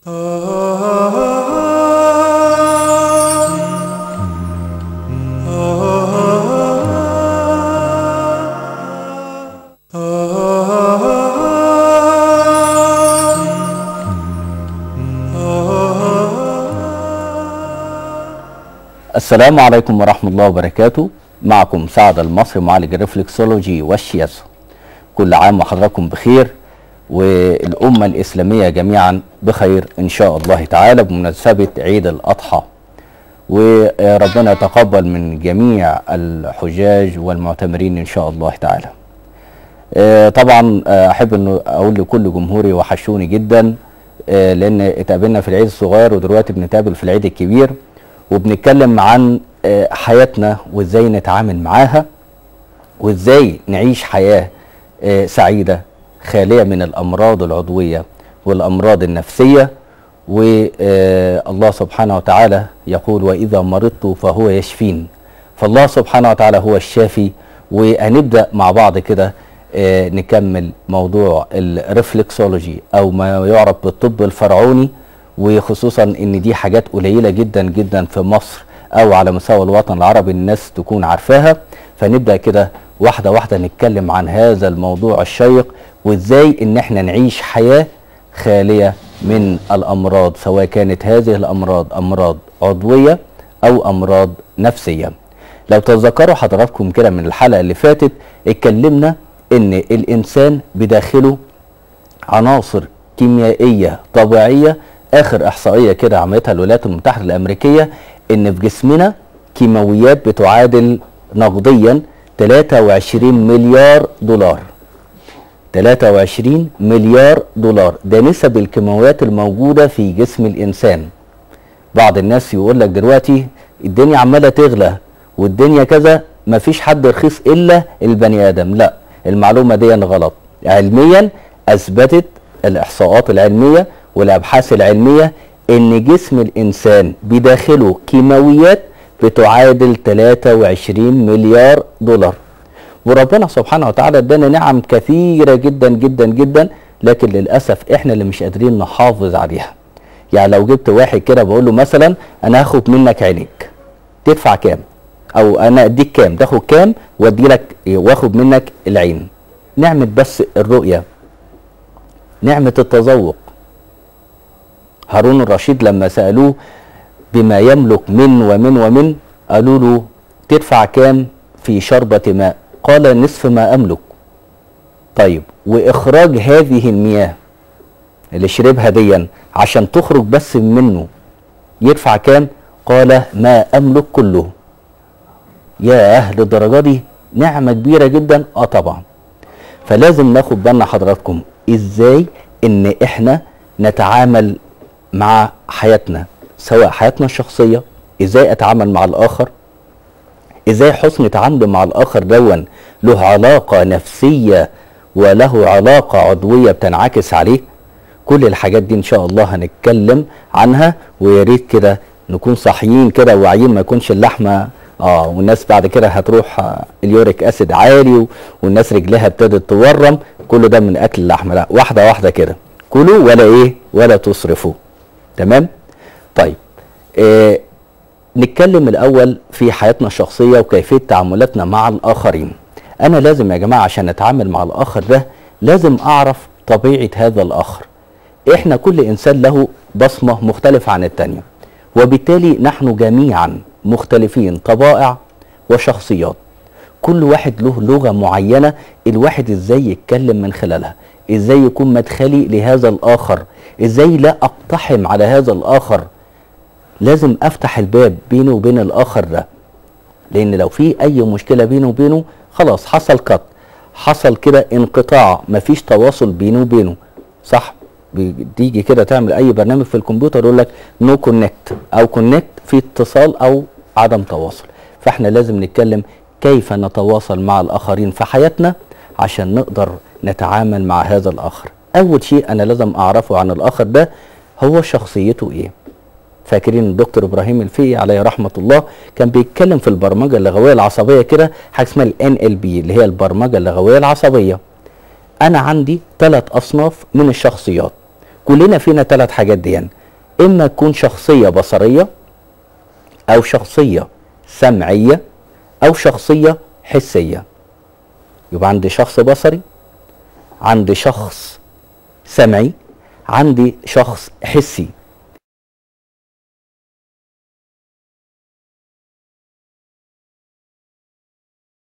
السلام عليكم ورحمة الله وبركاته. معكم سعد المصري معالج الرفلكسولوجي والشياسو. كل عام وحضراتكم بخير والأمة الإسلامية جميعا بخير إن شاء الله تعالى بمناسبة عيد الأضحى، وربنا يتقبل من جميع الحجاج والمعتمرين إن شاء الله تعالى. طبعا أحب أن أقول لكل جمهوري وحشوني جدا، لأن اتقابلنا في العيد الصغير ودلوقتي بنتقابل في العيد الكبير، وبنتكلم عن حياتنا وازاي نتعامل معاها وازاي نعيش حياة سعيدة خالية من الأمراض العضوية والأمراض النفسية. والله سبحانه وتعالى يقول: وإذا مرضت فهو يشفين. فالله سبحانه وتعالى هو الشافي. وهنبدأ مع بعض كده نكمل موضوع الرفلكسولوجي أو ما يعرف بالطب الفرعوني، وخصوصا ان دي حاجات قليلة جدا جدا في مصر او على مستوى الوطن العربي الناس تكون عارفاها. فنبدأ كده واحدة واحدة نتكلم عن هذا الموضوع الشيق، وازاي ان احنا نعيش حياة خالية من الامراض، سواء كانت هذه الامراض امراض عضوية او امراض نفسية. لو تتذكروا حضراتكم كده من الحلقة اللي فاتت اتكلمنا ان الانسان بداخله عناصر كيميائية طبيعية. اخر احصائيه كده عملتها الولايات المتحده الامريكيه ان في جسمنا كيماويات بتعادل نقديا 23 مليار دولار. 23 مليار دولار ده نسب الكيماويات الموجوده في جسم الانسان. بعض الناس يقول لك دلوقتي الدنيا عماله تغلى والدنيا كذا، مفيش حد رخيص الا البني ادم. لا، المعلومه دي غلط. علميا اثبتت الاحصاءات العلميه والابحاث العلميه ان جسم الانسان بداخله كيماويات بتعادل 23 مليار دولار. وربنا سبحانه وتعالى ادانا نعم كثيره جدا جدا جدا، لكن للاسف احنا اللي مش قادرين نحافظ عليها. يعني لو جبت واحد كده بقول له مثلا انا هاخد منك عينيك، تدفع كام؟ او انا اديك كام تاخد كام وادي لك واخد منك العين. نعمه بس الرؤيه، نعمه التذوق. هارون الرشيد لما سألوه بما يملك من ومن قالوا له تدفع كام في شربة ماء؟ قال نصف ما أملك. طيب وإخراج هذه المياه اللي شربها ديا عشان تخرج بس منه يدفع كام؟ قال ما أملك كله. يا أهل الدرجة دي نعمة كبيرة جدا. طبعا. فلازم ناخد بالنا حضراتكم ازاي ان احنا نتعامل مع حياتنا، سواء حياتنا الشخصية، ازاي اتعامل مع الاخر، ازاي حسن تعاملي مع الاخر دون له علاقة نفسية وله علاقة عضوية بتنعكس عليه. كل الحاجات دي ان شاء الله هنتكلم عنها، ويا ريت كده نكون صاحيين كده وواعيين، ما يكونش اللحمة والناس بعد كده هتروح اليوريك اسيد عالي والناس رجلها ابتدت تورم. كل ده من اكل اللحمة. لا، واحدة واحدة كده، كلوا ولا تسرفوا. تمام؟ طيب نتكلم الأول في حياتنا الشخصية وكيفية تعاملاتنا مع الآخرين. أنا لازم يا جماعة عشان أتعامل مع الآخر ده لازم أعرف طبيعة هذا الآخر. إحنا كل إنسان له بصمة مختلفة عن التانية، وبالتالي نحن جميعا مختلفين طبائع وشخصيات. كل واحد له لغة معينة، الواحد إزاي يتكلم من خلالها، ازاي يكون مدخلي لهذا الاخر، ازاي لا اقتحم على هذا الاخر. لازم افتح الباب بيني وبين الاخر ده، لان لو في اي مشكلة بيني وبينه خلاص حصل قط، حصل كده انقطاع، مفيش تواصل بيني وبينه. صح؟ بتيجي كده تعمل اي برنامج في الكمبيوتر يقول لك نو كونكت او كونكت، في اتصال او عدم تواصل. فاحنا لازم نتكلم كيف نتواصل مع الاخرين في حياتنا عشان نقدر نتعامل مع هذا الآخر. أول شيء أنا لازم أعرفه عن الآخر ده هو شخصيته إيه. فاكرين الدكتور إبراهيم الفقي عليه رحمة الله كان بيتكلم في البرمجة اللغوية العصبية كده حاجة اسمها ال NLP اللي هي البرمجة اللغوية العصبية. أنا عندي 3 أصناف من الشخصيات، كلنا فينا 3 حاجات دي. إما تكون شخصية بصرية أو شخصية سمعية أو شخصية حسية. يبقى عندي شخص بصري، عندي شخص سمعي، عندي شخص حسي.